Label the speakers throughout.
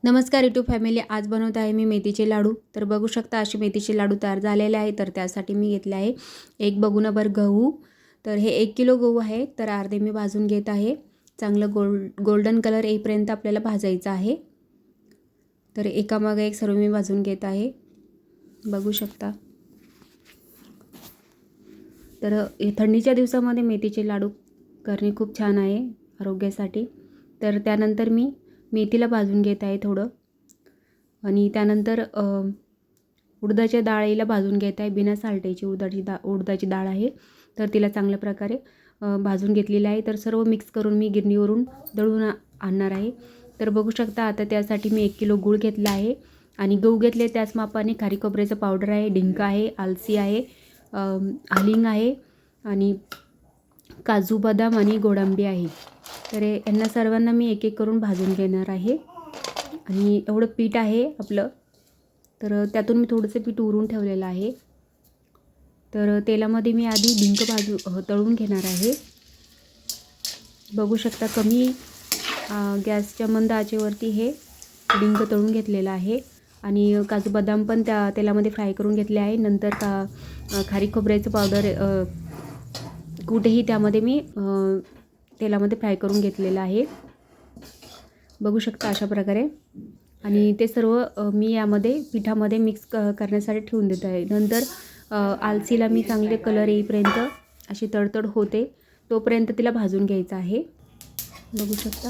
Speaker 1: नमस्कार YouTube family, आज बनवत आहे मी मेथीचे लाडू। तर बघू शकता असे मेथीचे लाडू तयार झालेले आहे। तर त्यासाठी मी घेतले आहे एक बगुनाभर गहू। तर हे 1 किलो गहू आहे। तर अर्धे मी भाजून घेत आहे। चांगलं गोल्डन कलर येईपर्यंत आपल्याला भाजायचं आहे। तर एकामागे एक सर्व मी भाजून घेत आहे, बघू शकता। तर थंडीच्या दिवसामध्ये मेथीचे लाडू करणे खूप छान आहे आरोग्यासाठी। तर त्यानंतर मी मेथीला भाजून घेत आहे थोडं, आणि त्यानंतर उडदाच्या डाळीला भाजून घेत आहे। बिना साल्टेची उडदाची डाळ आहे। तर तिला चांगल्या प्रकारे भाजून घेतलेली आहे। तर सर्व मिक्स करून मी गिरणीवरून दळून आणणार आहे। तर बघू शकता आता त्यासाठी मी 1 किलो गूळ घेतला आहे, आणि गहू घेतले त्याच मापाने खारी खोबऱ्याचं पावडर आहे, डिंक आहे, आलसी आहे, आलिंग आहे, आणि काजू बदाम आणि गोडांबी आहे। तर यांना सर्वांना मी एक एक करून भाजून घेणार आहे। आणि एवढं पीठ आहे आपलं। तर त्यातून मी थोडंसं पीठ उरून ठेवलेलं आहे। तर तेलामध्ये मी आधी डिंक तळून घेणार आहे। बघू शकता कमी गॅसच्या मंद आचेवरती हे डिंक तळून घेतलेलं आहे, आणि काजू बदाम पण त्या तेलामध्ये फ्राय करून घेतले आहे। नंतर खारी खोबऱ्याचं पावडर कुठेही त्यामध्ये मी तेलामध्ये फ्राय करून घेतलेलं आहे, बघू शकता अशा प्रकारे। आणि ते सर्व मी यामध्ये पिठामध्ये मिक्स करण्यासाठी ठेवून देत आहे। नंतर आलसीला मी चांगले कलर येईपर्यंत अशी तडतड होते तोपर्यंत तिला भाजून घ्यायचं आहे, बघू शकता।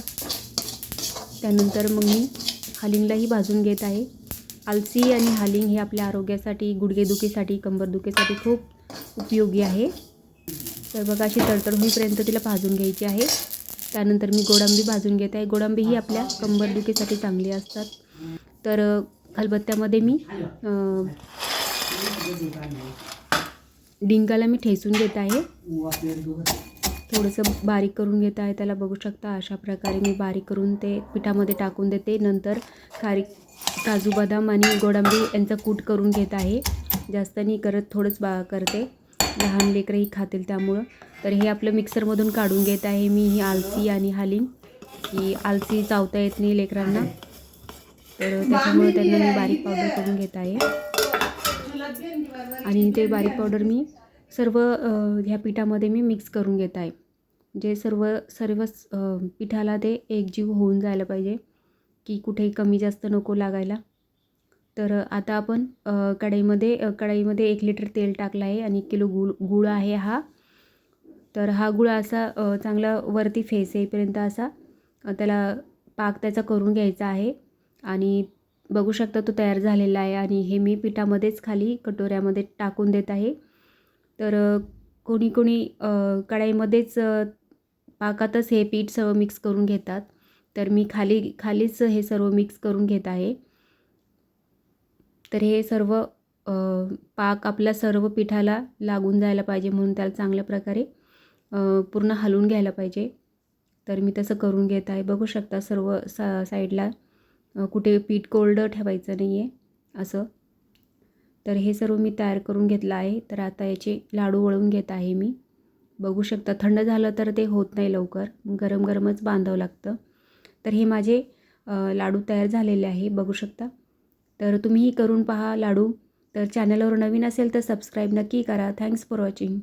Speaker 1: त्यानंतर मग मी हालिंगलाही भाजून घेत आहे। आलसी आणि हालिंग हे आपल्या आरोग्यासाठी, गुडघेदुखीसाठी, कंबरदुखीसाठी खूप उपयोगी आहे। तर बघा अशी तडतड होईपर्यंत तिला भाजून घ्यायची आहे। त्यानंतर मी गोडांबी भाजून घेत आहे। गोडांबी ही आपल्या कंबरदुखीसाठी चांगली असतात। तर खलबत्त्यामध्ये मी डिंकाला मी ठेचून घेत आहे, थोडंसं बारीक करून घेत आहे त्याला, बघू शकता अशा प्रकारे मी बारीक करून ते पिठामध्ये टाकून देते। नंतर काजू बदाम आणि गोडांबी यांचा कूट करून घेत आहे। जास्त नाही करत, थोडंच करते, लहान लेकरंही खातील त्यामुळं। तर हे आपलं मिक्सरमधून काढून घेत आहे मी ही आलसी आणि हालिंग। ही आलसी चावता येत नाही लेकरांना, तर त्याच्यामुळे त्यांना मी बारीक पावडर करून घेत आहे। आणि ते बारीक पावडर मी सर्व ह्या पिठामध्ये मी मिक्स करून घेत आहे, जे सर्व पिठाला ते एकजीव होऊन जायला पाहिजे, की कुठेही कमी जास्त नको लागायला। तर आता आपण कढईमध्ये 1 लिटर तेल टाकलं आहे, आणि 1 किलो गूळ आहे हा। तर हा गूळ असा चांगला वरती फेस येईपर्यंत असा त्याला पाक त्याचा करून घ्यायचा आहे। आणि बघू शकता तो तयार झालेला आहे, आणि हे मी पिठामध्येच खाली कटोऱ्यामध्ये टाकून देत आहे। तर कोणी कढईमध्येच पाकातच हे पीठ सर्व मिक्स करून घेतात, तर मी खालीच हे सर्व मिक्स करून घेत आहे। तर हे सर्व पाक आपल्या सर्व पिठाला लागून जायला पाहिजे, म्हणून त्याला चांगल्या प्रकारे पूर्ण हलवून घ्यायला पाहिजे। तर मी तसं करून घेत आहे, बघू शकता सर्व साईडला कुठे पीठ कोरडं ठेवायचं नाही आहे असं। तर हे सर्व मी तयार करून घेतलं आहे। तर आता याचे लाडू वळून घेत आहे मी, बघू शकता। थंड झालं तर ते होत नाही लवकर, गरम गरमच बांधावं लागतं। तर हे माझे लाडू तयार झालेले आहे, बघू शकता। तर तुम्हीही करून पहा लाडू। तर चॅनलवर नवीन असेल तर सबस्क्राईब नक्की करा। Thanks for watching.